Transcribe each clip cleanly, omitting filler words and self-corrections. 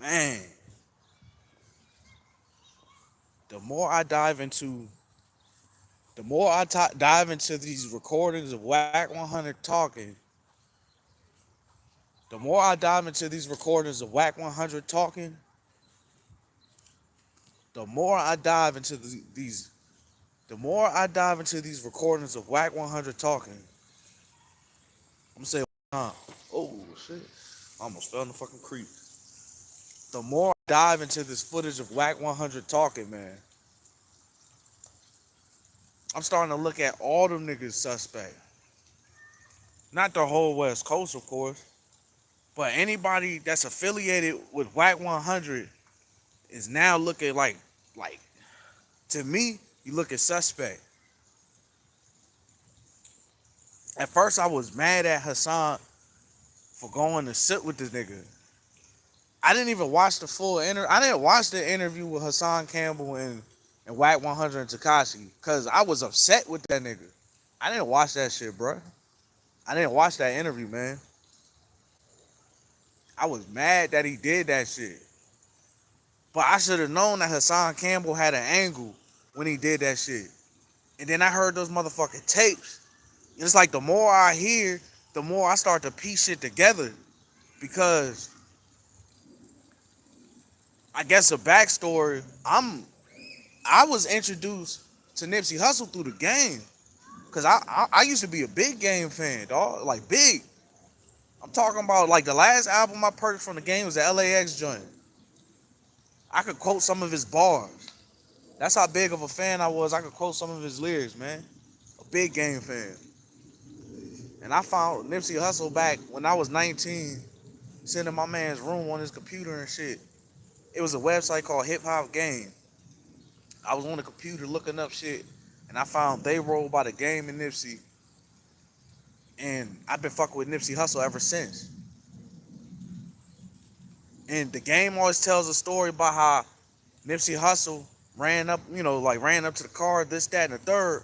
Man, the more I dive into, dive into these recordings of Wack 100 talking, the more I dive into these recordings of Wack 100 talking, the more I dive into the more I dive into these recordings of Wack 100 talking. I'm gonna say, oh shit, I almost fell in the fucking creek. The more I dive into this footage of Wack 100 talking, man, I'm starting to look at all them niggas suspect. Not the whole West Coast, of course, but anybody that's affiliated with Wack 100 is now looking like to me, you look at suspect. At first, I was mad at Hassan for going to sit with this nigga. I didn't even watch the full interview. I didn't watch the interview with Hassan Campbell and Wack 100 and Takashi because I was upset with that nigga. I didn't watch that shit, bro. I didn't watch that interview, man. I was mad that he did that shit. But I should have known that Hassan Campbell had an angle when he did that shit. And then I heard those motherfucking tapes. And it's like the more I hear, the more I start to piece shit together. Because I guess a backstory, I was introduced to Nipsey Hussle through the game. Cause I used to be a big game fan, dog. Like big. I'm talking about like the last album I purchased from the game was the LAX joint. I could quote some of his bars. That's how big of a fan I was. I could quote some of his lyrics, man. A big game fan. And I found Nipsey Hussle back when I was 19, sitting in my man's room on his computer and shit. It was a website called Hip Hop Game. I was on the computer looking up shit, and I found They Roll by the Game and Nipsey. And I've been fucking with Nipsey Hussle ever since. And the game always tells a story about how Nipsey Hussle ran up, ran up to the car, this, that, and the third.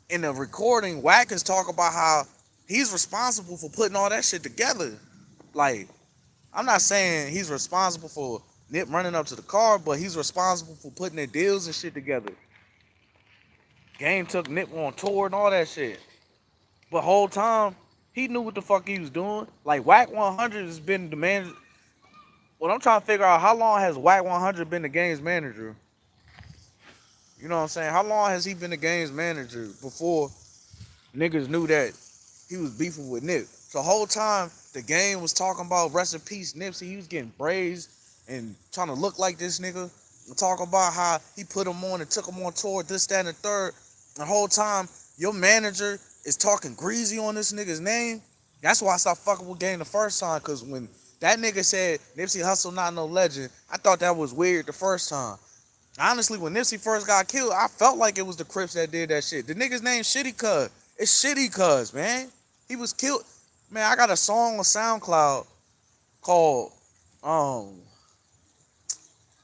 In the recording, Wack is talking about how he's responsible for putting all that shit together. Like, I'm not saying he's responsible for Nip running up to the car, but he's responsible for putting the deals and shit together. Game took Nip on tour and all that shit. But whole time, he knew what the fuck he was doing. Like, Wack 100 has been the manager. What I'm trying to figure out, how long has Wack 100 been the game's manager? You know what I'm saying? How long has he been the game's manager before niggas knew that he was beefing with Nip? So the whole time the game was talking about rest in peace Nipsey, he was getting braids and trying to look like this nigga. And talking about how he put him on and took him on tour, this, that, and the third. The whole time your manager is talking greasy on this nigga's name. That's why I stopped fucking with Game the first time. Cause when that nigga said Nipsey Hussle not no legend, I thought that was weird the first time. Honestly, when Nipsey first got killed, I felt like it was the Crips that did that shit. The nigga's name Shitty Cuz. It's Shitty Cuz, man. He was killed. Man, I got a song on SoundCloud called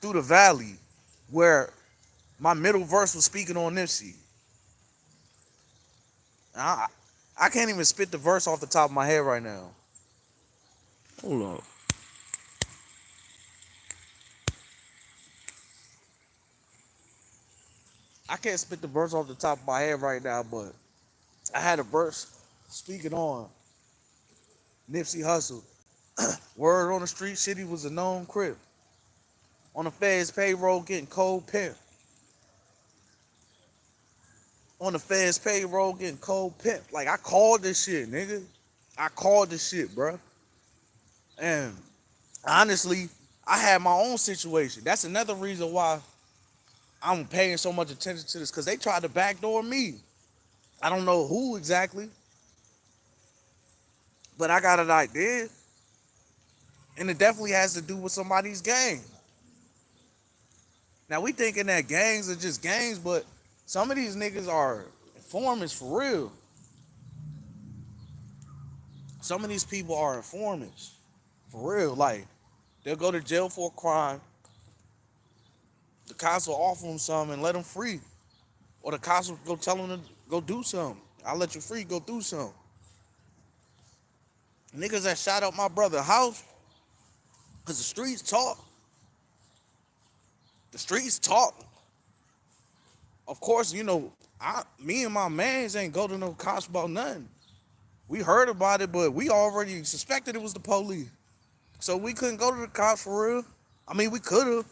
Through the Valley where my middle verse was speaking on Nipsey. I can't even spit the verse off the top of my head right now. Hold on. I can't spit the verse off the top of my head right now, but I had a verse speaking on Nipsey Hussle. Word on the street, Shitty was a known crip. On the Fed's payroll, getting cold pimp. On the Fed's payroll, getting cold pimp. Like, I called this shit, nigga. I called this shit, bro. And honestly, I had my own situation. That's another reason why I'm paying so much attention to this, because they tried to backdoor me. I don't know who exactly, but I got an idea. And it definitely has to do with somebody's gang. Now, we thinking that gangs are just gangs, but some of these niggas are informants for real. Some of these people are informants for real. Like, they'll go to jail for a crime. The cops will offer them something and let them free. Or the cops will go tell them to go do something. I'll let you free, go do something. Niggas that shot up my brother's house, Cause the streets talk. The streets talk. Of course, me and my mans ain't go to no cops about nothing. We heard about it, but we already suspected it was the police. So we couldn't go to the cops for real. I mean, we could have,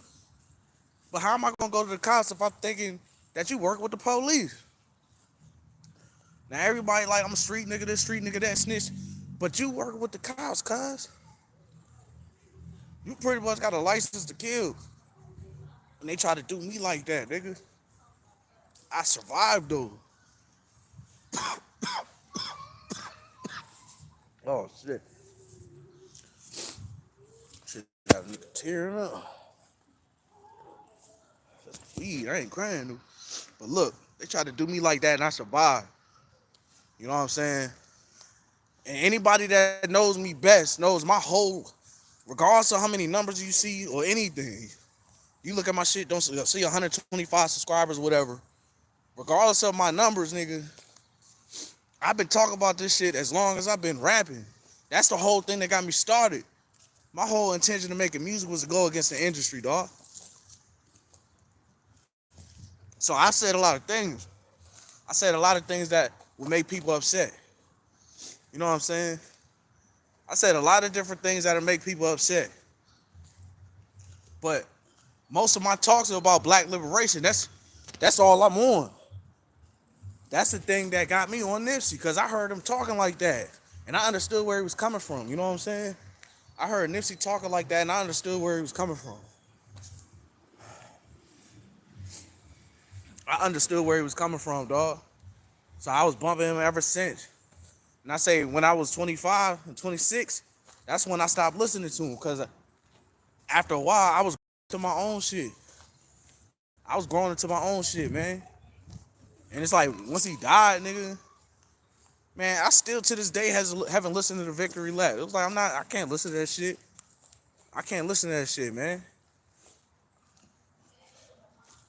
but how am I gonna go to the cops if I'm thinking that you work with the police? Now everybody like I'm a street nigga, this street nigga, that snitch, but you working with the cops, cuz you pretty much got a license to kill, and they try to do me like that, nigga. I survived though. Oh shit, shit got me tearing up. That's weed. I ain't crying though. But look, they tried to do me like that, and I survived. You know what I'm saying? And anybody that knows me best knows my whole, regardless of how many numbers you see or anything, you look at my shit, don't see 125 subscribers, whatever. Regardless of my numbers, nigga, I've been talking about this shit as long as I've been rapping. That's the whole thing that got me started. My whole intention of making music was to go against the industry, dog. So I said a lot of things. I said a lot of things that would make people upset. You know what I'm saying? I said a lot of different things that'll make people upset. But most of my talks are about black liberation. That's all I'm on. That's the thing that got me on Nipsey, because I heard him talking like that. And I understood where he was coming from. You know what I'm saying? I heard Nipsey talking like that, and I understood where he was coming from. I understood where he was coming from, dog. So I was bumping him ever since. And I say when I was 25 and 26, that's when I stopped listening to him, because after a while, I was to my own shit. I was growing into my own shit, man. And it's like, once he died, nigga, man, I still to this day haven't listened to the Victory Lap. It was like, I can't listen to that shit. I can't listen to that shit, man.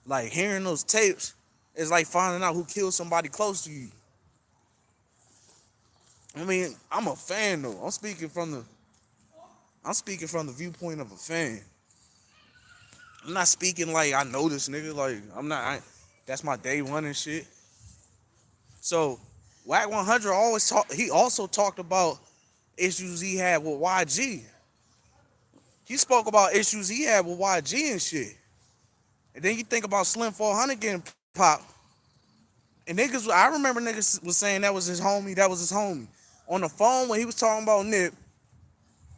Like, hearing those tapes is like finding out who killed somebody close to you. I mean, I'm a fan though. I'm speaking from the viewpoint of a fan. I'm not speaking like I know this nigga. Like, that's my day one and shit. So, Wack100 he also talked about issues he had with YG. He spoke about issues he had with YG and shit. And then you think about Slim 400 getting popped. And I remember niggas was saying that was his homie. On the phone when he was talking about Nip,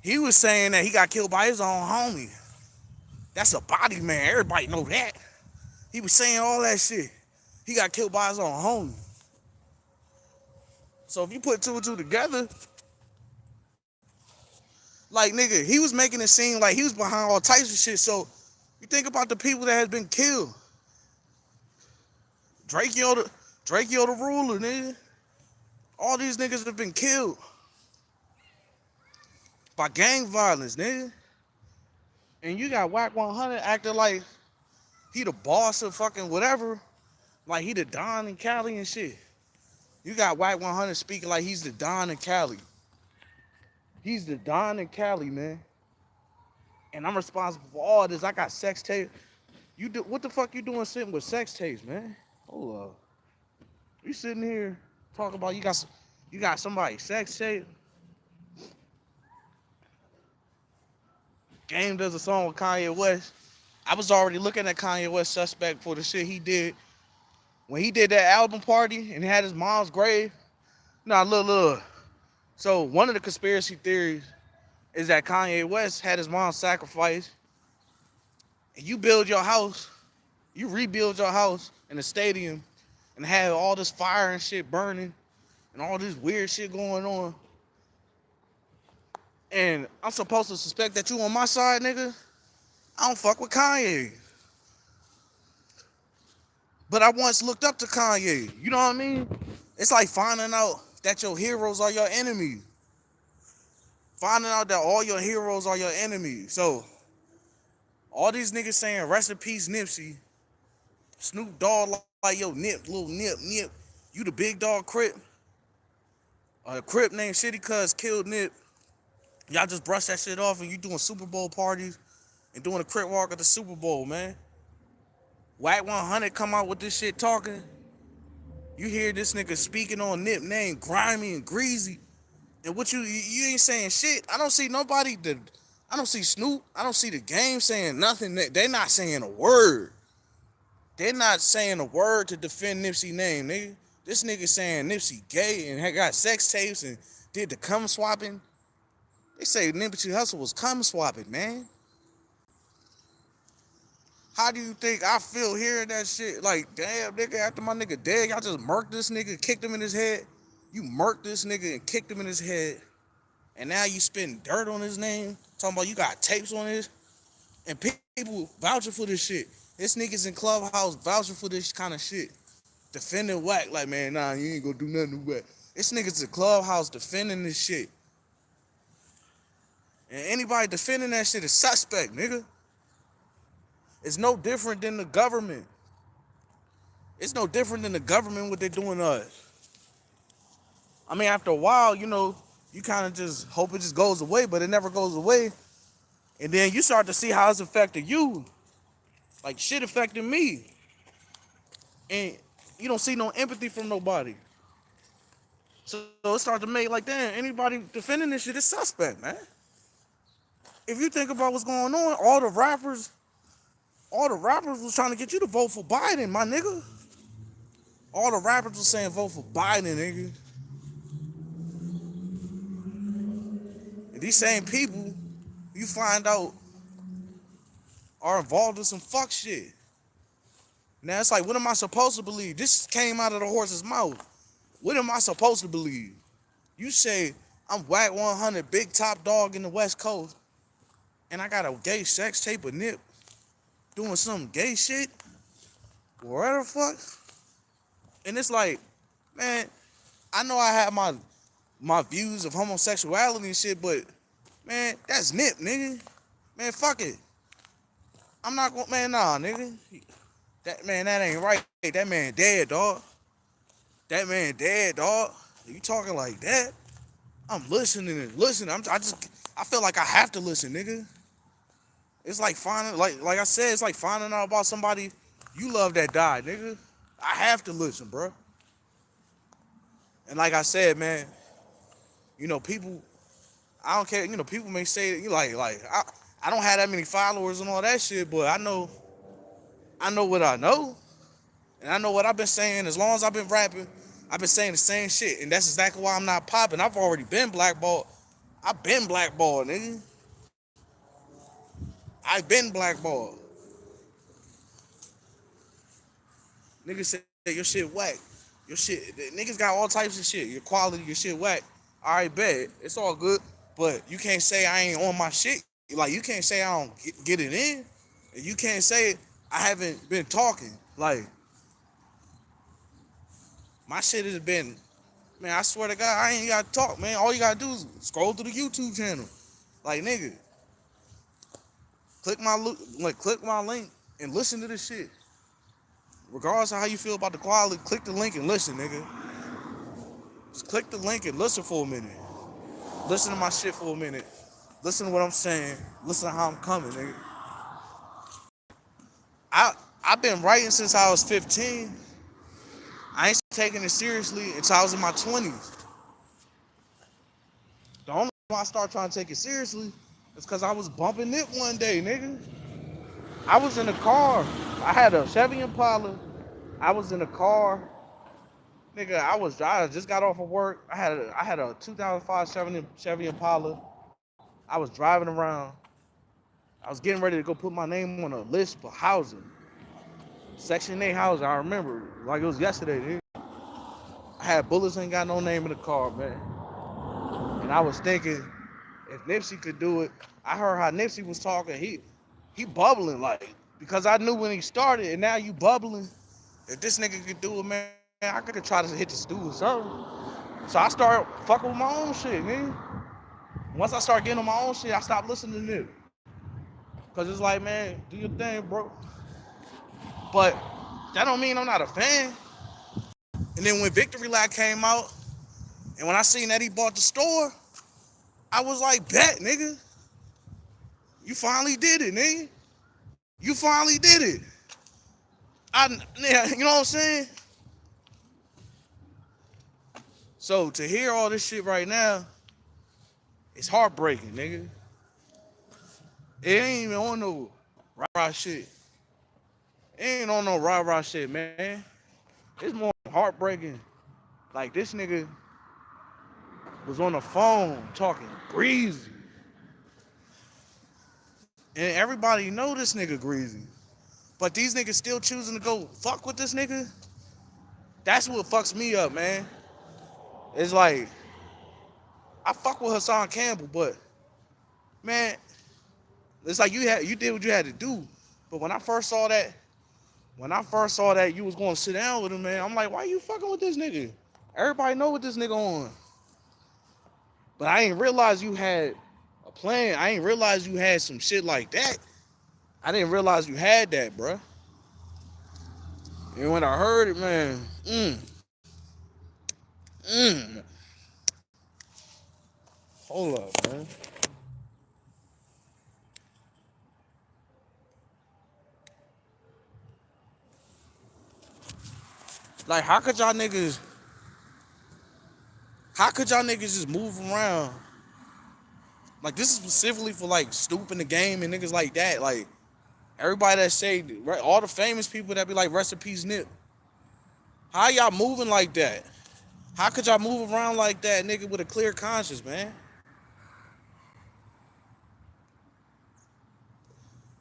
he was saying that he got killed by his own homie. That's a body man. Everybody know that. He was saying all that shit. He got killed by his own homie. So if you put two and two together, like, nigga, he was making it seem like he was behind all types of shit. So you think about the people that has been killed. Drake Yoda the ruler, nigga. All these niggas have been killed by gang violence, nigga. And you got Wack100 acting like he the boss of fucking whatever. Like he the Don in Cali and shit. You got Wack100 speaking like he's the Don in Cali. He's the Don in Cali, man. And I'm responsible for all this. I got sex tapes. What the fuck you doing sitting with sex tapes, man? Hold up. You sitting here talking about you got somebody's sex tape. Game does a song with Kanye West. I was already looking at Kanye West suspect for the shit he did. When he did that album party and had his mom's grave. Nah, look. So one of the conspiracy theories is that Kanye West had his mom sacrificed. And you rebuild your house in the stadium and have all this fire and shit burning and all this weird shit going on. And I'm supposed to suspect that you on my side, nigga? I don't fuck with Kanye. But I once looked up to Kanye. You know what I mean? It's like finding out that your heroes are your enemies. Finding out that all your heroes are your enemies. So, all these niggas saying, rest in peace, Nipsey. Snoop Dogg like, yo, Nip, little Nip. You the big dog Crip. A Crip named Shitty Cuz killed Nip. Y'all just brush that shit off and you doing Super Bowl parties and doing a crit walk at the Super Bowl, man. Wack100 come out with this shit talking. You hear this nigga speaking on Nip name, grimy and greasy. And what you ain't saying shit. I don't see nobody I don't see Snoop. I don't see the game saying nothing. They not saying a word. They're not saying a word to defend Nipsey name, nigga. This nigga saying Nipsey gay and had got sex tapes and did the cum swapping. They say Nipsey Hussle was cum swapping, man. How do you think I feel hearing that shit? Like, damn, nigga, after my nigga dead, y'all just murked this nigga, kicked him in his head. You murked this nigga and kicked him in his head. And now you spitting dirt on his name, talking about you got tapes on this. And people vouching for this shit. This niggas in Clubhouse vouching for this kind of shit. Defending Wack, like, man, nah, you ain't gonna do nothing to Wack. This niggas in Clubhouse defending this shit. And anybody defending that shit is suspect, nigga. It's no different than the government. It's no different than the government what they doing to us. I mean, after a while, you kind of just hope it just goes away, but it never goes away. And then you start to see how it's affecting you. Like shit affecting me. And you don't see no empathy from nobody. So it starts to make like, damn, anybody defending this shit is suspect, man. If you think about what's going on, all the rappers was trying to get you to vote for Biden, my nigga. All the rappers was saying vote for Biden, nigga. And these same people, you find out, are involved in some fuck shit. Now it's like, what am I supposed to believe? This came out of the horse's mouth. What am I supposed to believe? You say, I'm Wack100, big top dog in the West Coast, and I got a gay sex tape of Nip doing some gay shit? Whatever the fuck? And it's like, man, I know I have my views of homosexuality and shit, but, man, that's Nip, nigga. Man, fuck it. I'm not gonna, man, nah, nigga. That ain't right. That man dead, dog. That man dead, dog. You talking like that? I'm listening and listening. I feel like I have to listen, nigga. It's like finding, like I said, it's like finding out about somebody you love that died, nigga. I have to listen, bro. And like I said, man, people, I don't care, people may say, I don't have that many followers and all that shit, but I know what I know. And I know what I've been saying. As long as I've been rapping, I've been saying the same shit. And that's exactly why I'm not popping. I've already been blackballed. I've been blackballed, nigga. I've been blackballed. Niggas say your shit whack. Your shit, niggas got all types of shit. Your quality, your shit whack. All right, bet. It's all good. But you can't say I ain't on my shit. Like, you can't say I don't get it in. And you can't say I haven't been talking. Like, my shit has been, man, I swear to God, I ain't got to talk, man. All you got to do is scroll through the YouTube channel. Like, nigga, click my link and listen to this shit. Regardless of how you feel about the quality, click the link and listen, nigga. Just click the link and listen for a minute. Listen to my shit for a minute. Listen to what I'm saying. Listen to how I'm coming, nigga. I've been writing since I was 15. I ain't taking it seriously until I was in my 20s. The only reason I started trying to take it seriously is because I was bumping it one day, nigga. I was in a car. I had a Chevy Impala. I was in a car. Nigga, I just got off of work. I had a 2005 Chevy Impala. I was driving around. I was getting ready to go put my name on a list for housing. Section 8 housing, I remember. Like it was yesterday, dude. I had bullets, ain't got no name in the car, man. And I was thinking, if Nipsey could do it, I heard how Nipsey was talking. He bubbling, like, because I knew when he started, and now you bubbling. If this nigga could do it, man, I could try to hit the stool or something. So I started fucking with my own shit, man. Once I started getting on my own shit, I stopped listening to Nip. Because it's like, man, do your thing, bro. But that don't mean I'm not a fan. And then when Victory Lap came out, and when I seen that he bought the store, I was like, bet, nigga. You finally did it, nigga. You finally did it. You know what I'm saying? So to hear all this shit right now, it's heartbreaking, nigga. It ain't even on no rah shit. It ain't on no rah shit, man. It's more heartbreaking. Like this nigga was on the phone talking greasy. And everybody know this nigga greasy. But these niggas still choosing to go fuck with this nigga. That's what fucks me up, man. It's like I fuck with Hassan Campbell, but man, it's like you did what you had to do. But when I first saw that you was going to sit down with him, man, I'm like, why you fucking with this nigga? Everybody know what this nigga on. But I ain't realize you had a plan. I ain't realize you had some shit like that. I didn't realize you had that, bruh. And when I heard it, man, mm, hold up, man. Like, how could y'all niggas just move around? Like, this is specifically for, like, Snoop in the game and niggas like that. Like, everybody that say, right, all the famous people that be like, rest in peace, Nip. How y'all moving like that? How could y'all move around like that, nigga, with a clear conscience, man?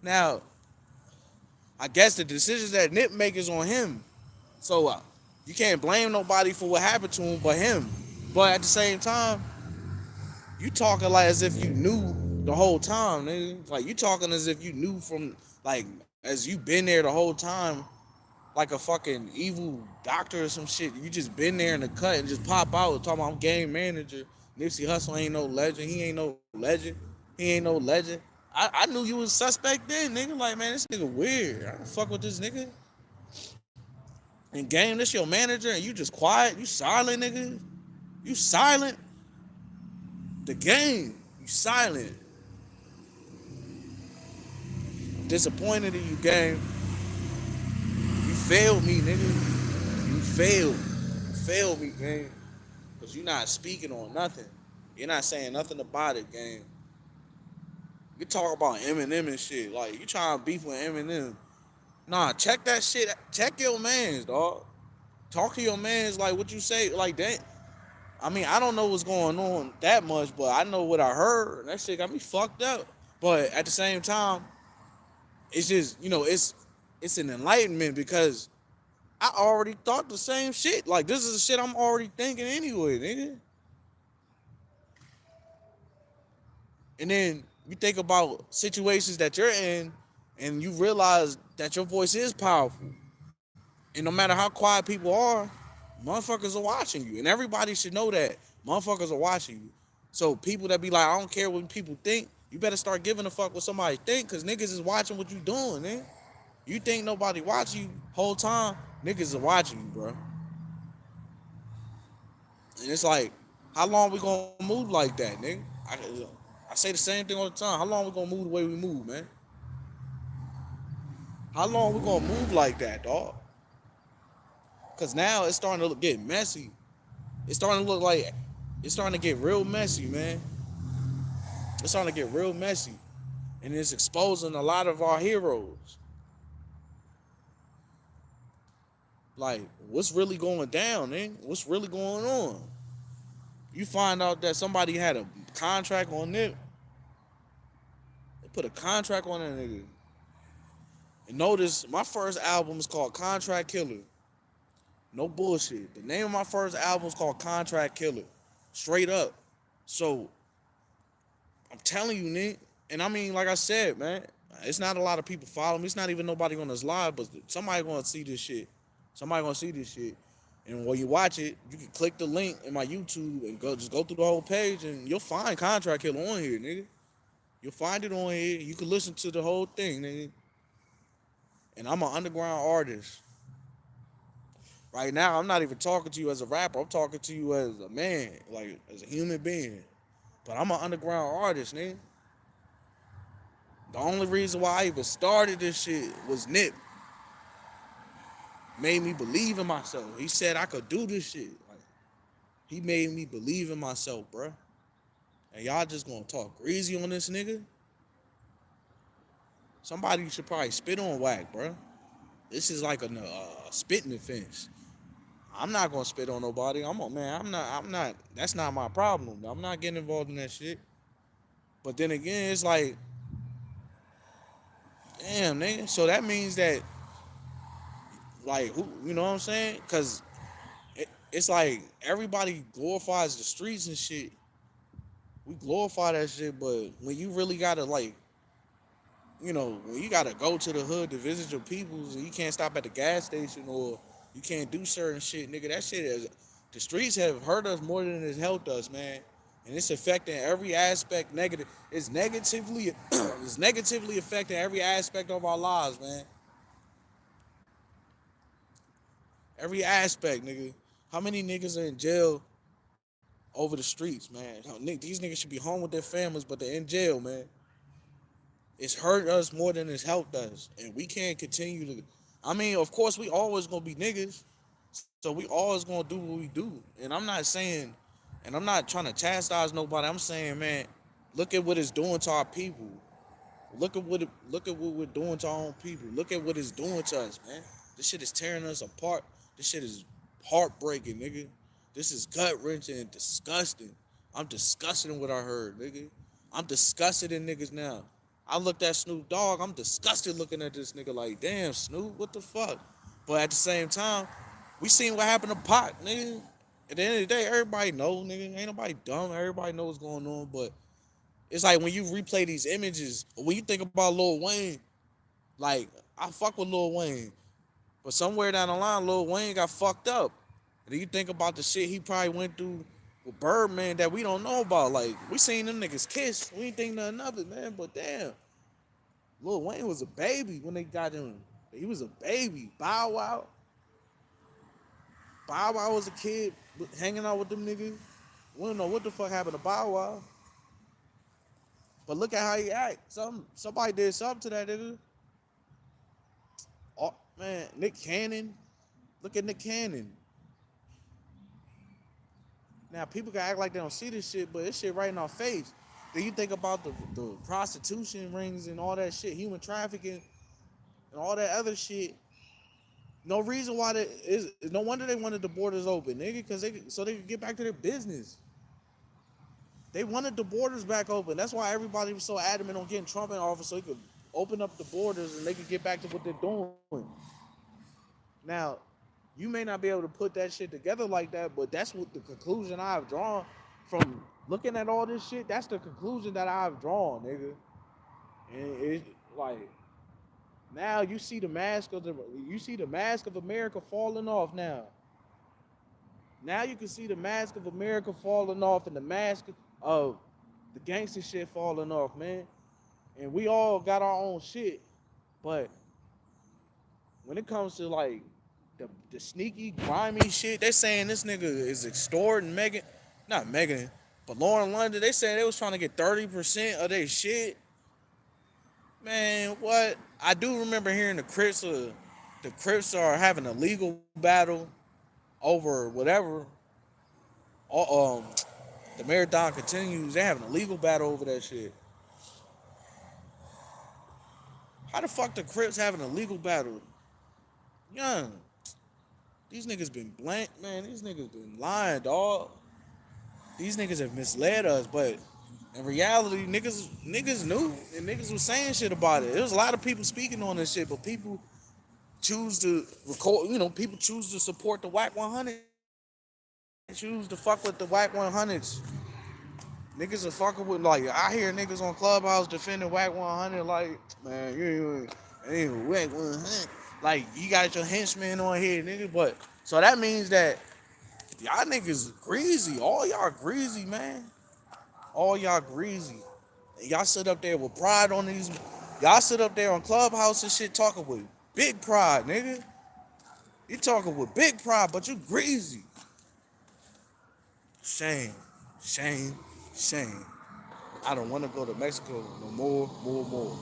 Now, I guess the decisions that Nip make is on him. So, you can't blame nobody for what happened to him but him. But at the same time, you talking like as if you knew the whole time, nigga. Like, you talking as if you knew from, like, as you been there the whole time, like a fucking evil doctor or some shit. You just been there in the cut and just pop out talking about I'm game manager. Nipsey Hussle ain't no legend. He ain't no legend. He ain't no legend. I knew you was suspect then, nigga. Like, man, this nigga weird. I don't fuck with this nigga. And game, this your manager and you just quiet. You silent, nigga. You silent. The game. You silent. Disappointed in you, game. You failed me, nigga. You failed. You failed me, game. Because you're not speaking on nothing. You're not saying nothing about it, gang. You talk about Eminem and shit. Like, you trying to beef with Eminem. Nah, check that shit. Check your mans, dog. Talk to your mans like what you say. Like that. I mean, I don't know what's going on that much, but I know what I heard. And that shit got me fucked up. But at the same time, it's just, it's an enlightenment because I already thought the same shit. Like, this is the shit I'm already thinking anyway, nigga. And then you think about situations that you're in and you realize that your voice is powerful. And no matter how quiet people are, motherfuckers are watching you. And everybody should know that. Motherfuckers are watching you. So people that be like, I don't care what people think, you better start giving a fuck what somebody think, because niggas is watching what you doing, man. You think nobody watching you whole time, niggas are watching you, bro. And it's like, how long we gonna move like that, nigga? I say the same thing all the time. How long we gonna move the way we move, man? How long we gonna move like that, dog? Cause now it's starting to get messy. It's starting to look like it's starting to get real messy, man. It's starting to get real messy. And it's exposing a lot of our heroes. Like, what's really going down, man? What's really going on? You find out that somebody had a contract on it. They put a contract on that nigga. And notice, my first album is called Contract Killer. No bullshit. The name of my first album is called Contract Killer. Straight up. So, I'm telling you, Nick. And I mean, like I said, man, it's not a lot of people following me. It's not even nobody on this live, but somebody gonna see this shit. Somebody gonna see this shit. And when you watch it, you can click the link in my YouTube and go through the whole page and you'll find Contract Killer on here, nigga. You'll find it on here. You can listen to the whole thing, nigga. And I'm an underground artist. Right now, I'm not even talking to you as a rapper. I'm talking to you as a man, like as a human being. But I'm an underground artist, nigga. The only reason why I even started this shit was Nip. Made me believe in myself. He said I could do this shit. Like, he made me believe in myself, bruh. And y'all just gonna talk greasy on this nigga? Somebody should probably spit on Wack, bruh. This is like a spitting offense. I'm not gonna spit on nobody. Man. I'm not. That's not my problem. I'm not getting involved in that shit. But then again, it's like, damn, nigga. So that means that, like, who? You know what I'm saying? Cause it's like everybody glorifies the streets and shit. We glorify that shit, but when you really gotta, like, when you gotta go to the hood to visit your peoples and you can't stop at the gas station or you can't do certain shit, nigga, that shit is, the streets have hurt us more than it's helped us, man. And it's affecting every aspect negative. It's negatively it's negatively affecting every aspect of our lives, man. Every aspect, nigga. How many niggas are in jail over the streets, man? These niggas should be home with their families, but they're in jail, man. It's hurt us more than it's helped us, and we can't continue to. I mean, of course, we always gonna be niggas, so we always gonna do what we do. And I'm not saying, and I'm not trying to chastise nobody. I'm saying, man, look at what it's doing to our people. Look at what we're doing to our own people. Look at what it's doing to us, man. This shit is tearing us apart. This shit is heartbreaking, nigga. This is gut wrenching and disgusting. I'm disgusted in what I heard, nigga. I'm disgusted in niggas now. I looked at Snoop Dogg. I'm disgusted looking at this nigga like, damn, Snoop, what the fuck? But at the same time, we seen what happened to Pac, nigga. At the end of the day, everybody know, nigga. Ain't nobody dumb. Everybody know what's going on. But it's like when you replay these images, or when you think about Lil Wayne, like, I fuck with Lil Wayne. But somewhere down the line, Lil Wayne got fucked up. And then you think about the shit he probably went through with Birdman that we don't know about. Like, we seen them niggas kiss. We ain't think nothing of it, man. But damn, Lil Wayne was a baby when they got him. He was a baby. Bow Wow. Bow Wow was a kid hanging out with them niggas. We don't know what the fuck happened to Bow Wow. But look at how he act. Somebody did something to that nigga. Oh, man, Nick Cannon. Look at Nick Cannon. Now, people can act like they don't see this shit, but this shit right in our face. Then you think about the prostitution rings and all that shit, human trafficking and all that other shit. No reason why no wonder they wanted the borders open, nigga, because so they could get back to their business. They wanted the borders back open. That's why everybody was so adamant on getting Trump in office so he could open up the borders and they could get back to what they're doing. Now, you may not be able to put that shit together like that, but that's what the conclusion I've drawn from looking at all this shit. That's the conclusion that I've drawn, nigga. And it's like, now you see the mask of America falling off now. Now you can see the mask of America falling off and the mask of the gangster shit falling off, man. And we all got our own shit, but when it comes to like the sneaky, grimy shit, they saying this nigga is extorting not Megan, but Lauren London. They said they was trying to get 30% of their shit. Man, what? I do remember hearing the Crips are having a legal battle over whatever. Um, the marathon continues. They having a legal battle over that shit. How the fuck the Crips having a legal battle? Young, these niggas been blank, man. These niggas been lying, dog. These niggas have misled us, but in reality, niggas knew and niggas was saying shit about it. There was a lot of people speaking on this shit, but people choose to record. People choose to support the Wack 100. Choose to fuck with the Wack 100s. Niggas are fucking with, like, I hear niggas on Clubhouse defending Wack 100 like, man, you ain't Wack 100. Like, you got your henchmen on here, nigga. But so that means that y'all niggas greasy. All y'all greasy, man. All y'all greasy. And y'all sit up there with pride on these. Y'all sit up there on Clubhouse and shit talking with big pride, nigga. You talking with big pride, but you greasy. Shame, shame, shame. I don't want to go to Mexico no more.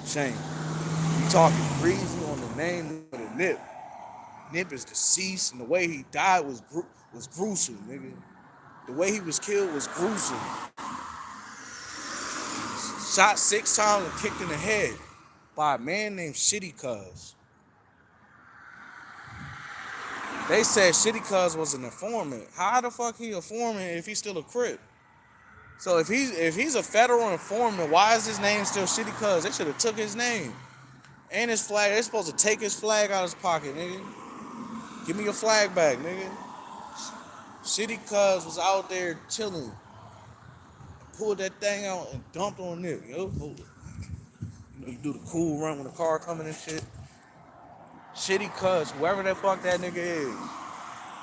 Shame. You talking greasy on the name of the Nip. Nip is deceased, and the way he died was gruesome, nigga. The way he was killed was gruesome. Shot 6 times and kicked in the head by a man named Shitty Cuz. They said Shitty Cuz was an informant. How the fuck he a informant if he's still a Crip? So if he's a federal informant, why is his name still Shitty Cuz? They should have took his name and his flag. They're supposed to take his flag out of his pocket, nigga. Give me your flag back, nigga. Shitty Cuz was out there chilling, pulled that thing out and dumped on Nick. Yo, you do the cool run when the car coming and shit. Shitty Cuz, whoever the fuck that nigga is.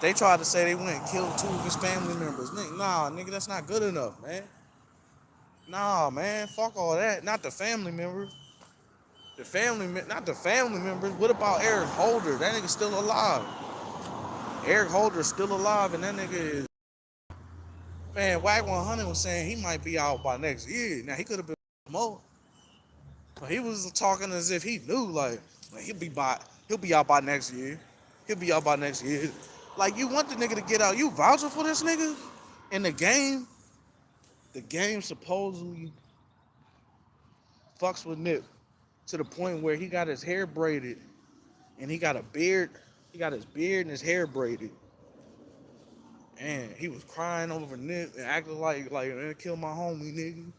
They tried to say they went and killed 2 of his family members. Nah, nigga, that's not good enough, man. Nah, man, fuck all that. Not the family members. Not the family members. What about Eric Holder? That nigga's still alive. Eric Holder's still alive, and that nigga is. Man, Wack100 was saying he might be out by next year. Now he could have been more, but he was talking as if he knew, like he'll be out by next year. He'll be out by next year. Like, you want the nigga to get out? You vouching for this nigga in the game? The game supposedly fucks with Nip to the point where he got his hair braided and he got a beard. He got his beard and his hair braided. And he was crying over Nip and acting like man, kill my homie, nigga.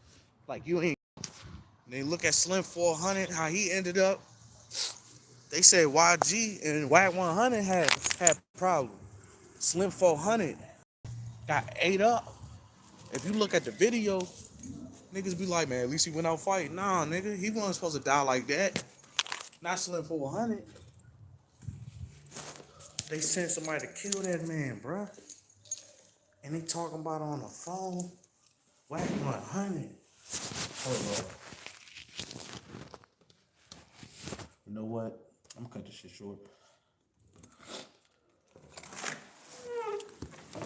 Like, you ain't. And they look at Slim 400, how he ended up. They said YG and Wack100 had problems. Slim 400 got ate up. If you look at the video, niggas be like, man, at least he went out fighting. Nah, nigga, he wasn't supposed to die like that. Not Slim 400. They sent somebody to kill that man, bruh. And they talking about it on the phone. Wack100. Hold up. You know what? I'm gonna cut this shit short.